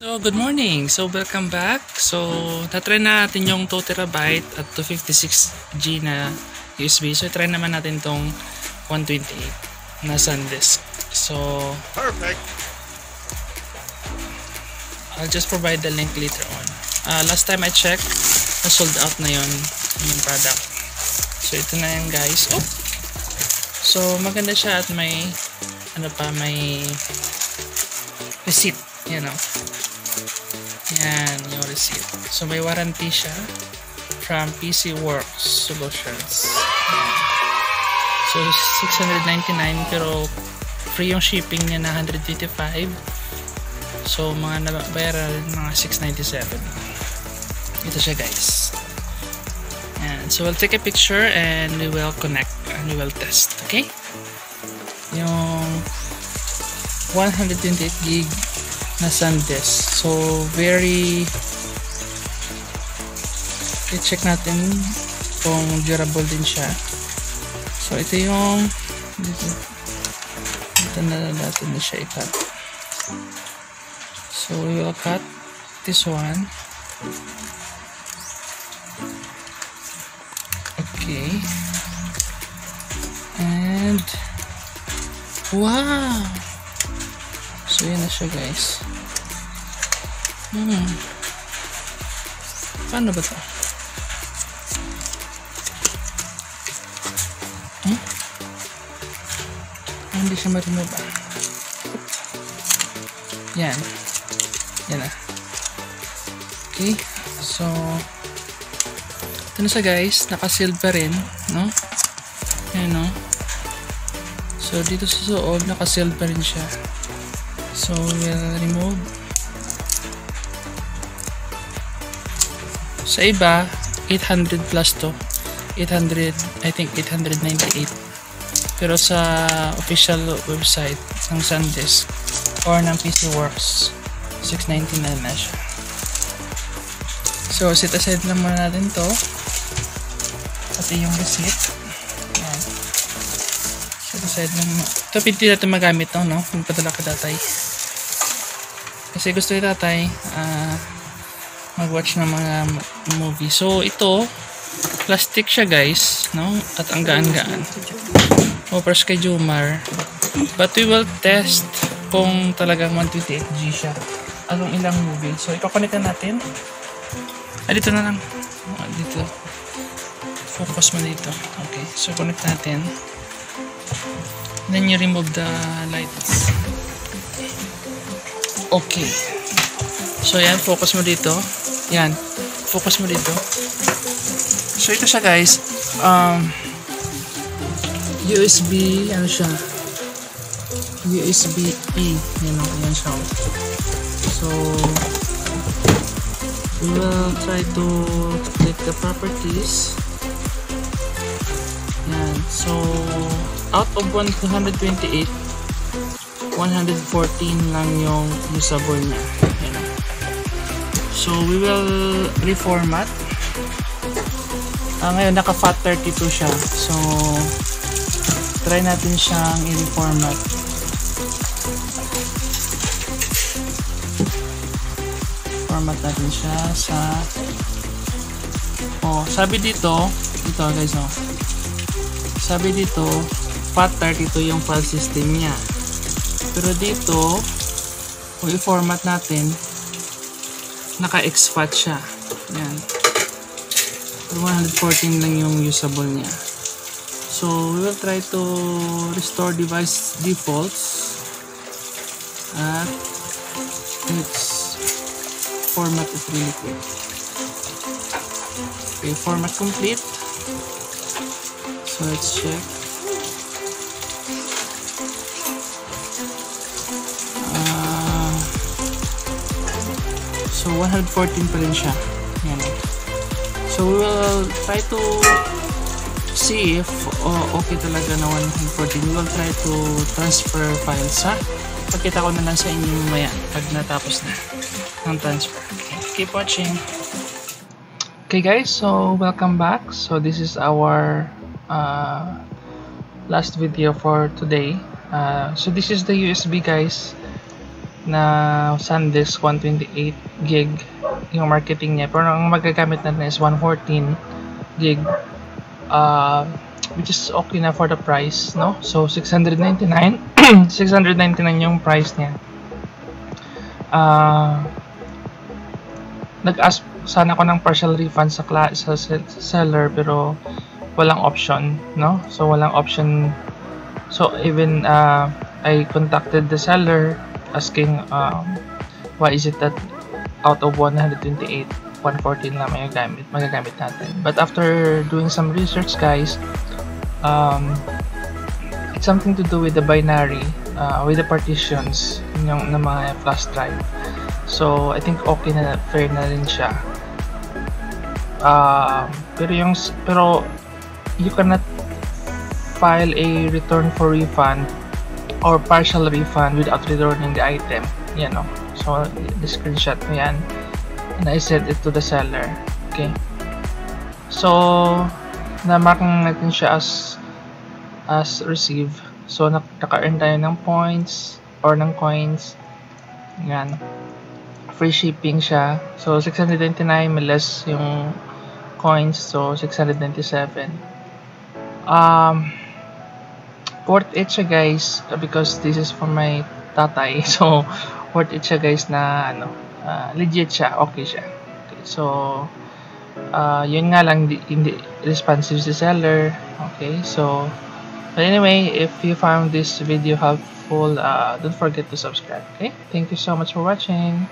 So, good morning. So, welcome back. So, natry na natin yung 2TB at 256G na USB. So, try naman natin tong 128 na Sandisk. So, perfect. I'll just provide the link later on. Last time I checked, na-sold out na yung product. So, ito na yan guys. Oh! So, maganda siya at may may receipt. You know. Yan, yung receipt. So, may warranty siya from PC Works Solutions. So, 699 pero free yung shipping niya na 155. So, mga nabayaran mga 697. Ito siya guys. And so, we'll take a picture and we will connect and we will test. Okay? Yung 128GB na Sandisk. So, very i-check natin kung durable din siya. So, ito yung dito na natin na siya i-cut. So, we will cut this one. Okay. And wow! So, yan na siya guys. Paano ba ito? Hindi siya ma-remove ah. Yan. Yan na. Okay. So, ito na siya guys. Naka-sealed pa rin. No? Yan no? So, dito sa loob, naka-sealed pa rin siya. So, we'll remove. Sa iba, 800 plus to. 800, I think 898. Pero sa official website ng Sandisk or ng PC Works, 699 na siya. So, set aside lang muna natin to. Pati yung receipt. Ayan. Set aside lang muna. Ito, hindi natin magamit to, no? Yung padala ka tatay. Kasi gusto ni tatay mag-watch ng mga movie. So, ito, plastic siya guys, no? At ang gaan-gaan. Offers kay Jumar. But we will test kung talagang 128G siya. Anong ilang movie. So, ikakonect na natin. Dito na lang. Dito. Focus mo dito. Okay. So, connect natin. Then, you remove the lights. Okay. So, yan. Focus mo dito. Yan. Focus mo dito. So, ito siya guys. USB, ano siya? USB-E. Yan siya. So, we will try to click the properties. Yan. So, out of 128, 114 lang yung usable niya. Yan. So, we will reformat. Ngayon, naka-FAT32 siya. So, try natin siyang i-reformat. Format natin siya sa sabi dito guys, no? Sabi dito, FAT32 yung file system niya. Pero dito, kung i-format natin, naka-exFAT siya. Yan. 114 lang yung usable niya. So, we will try to restore device defaults at let's format it really quick. Okay, format complete. So, let's check. So, 114 pa rin siya. Yan. So, we will try to see if okay talaga na 114. We will try to transfer files, ha? Pagkita ko na lang sa inyo mamaya pag natapos na ng transfer. Okay, keep watching. Okay guys, so welcome back. So this is our last video for today. So this is the USB guys na Sandisk 128 gig yung marketing niya, pero ang magagamit natin is 114 gig, which is okay na for the price, no? So 699 699 yung price niya. Nag-ask sana ako ng partial refund sa seller, pero walang option, no? So walang option. So even I contacted the seller asking why is it that out of 128, 114 lang magagamit natin. But after doing some research, guys, it's something to do with the binary, with the partitions ng mga flash drive. So I think okay na, fair na rin siya. Pero you cannot file a return for refund or partial refund without returning the item, you know. So the screenshot mo yan, and I sent it to the seller. Okay, so na-mark natin siya as receive. So naka-earn tayo ng points or ng coins. Yan, free shipping siya. So 699 less yung coins, so 697. Worth it siya, guys, because this is for my tatay. So worth it siya, guys, na legit siya, okay siya. Okay, so yun nga lang, hindi responsive si seller. Okay, so but anyway, if you found this video helpful, don't forget to subscribe. Okay, thank you so much for watching.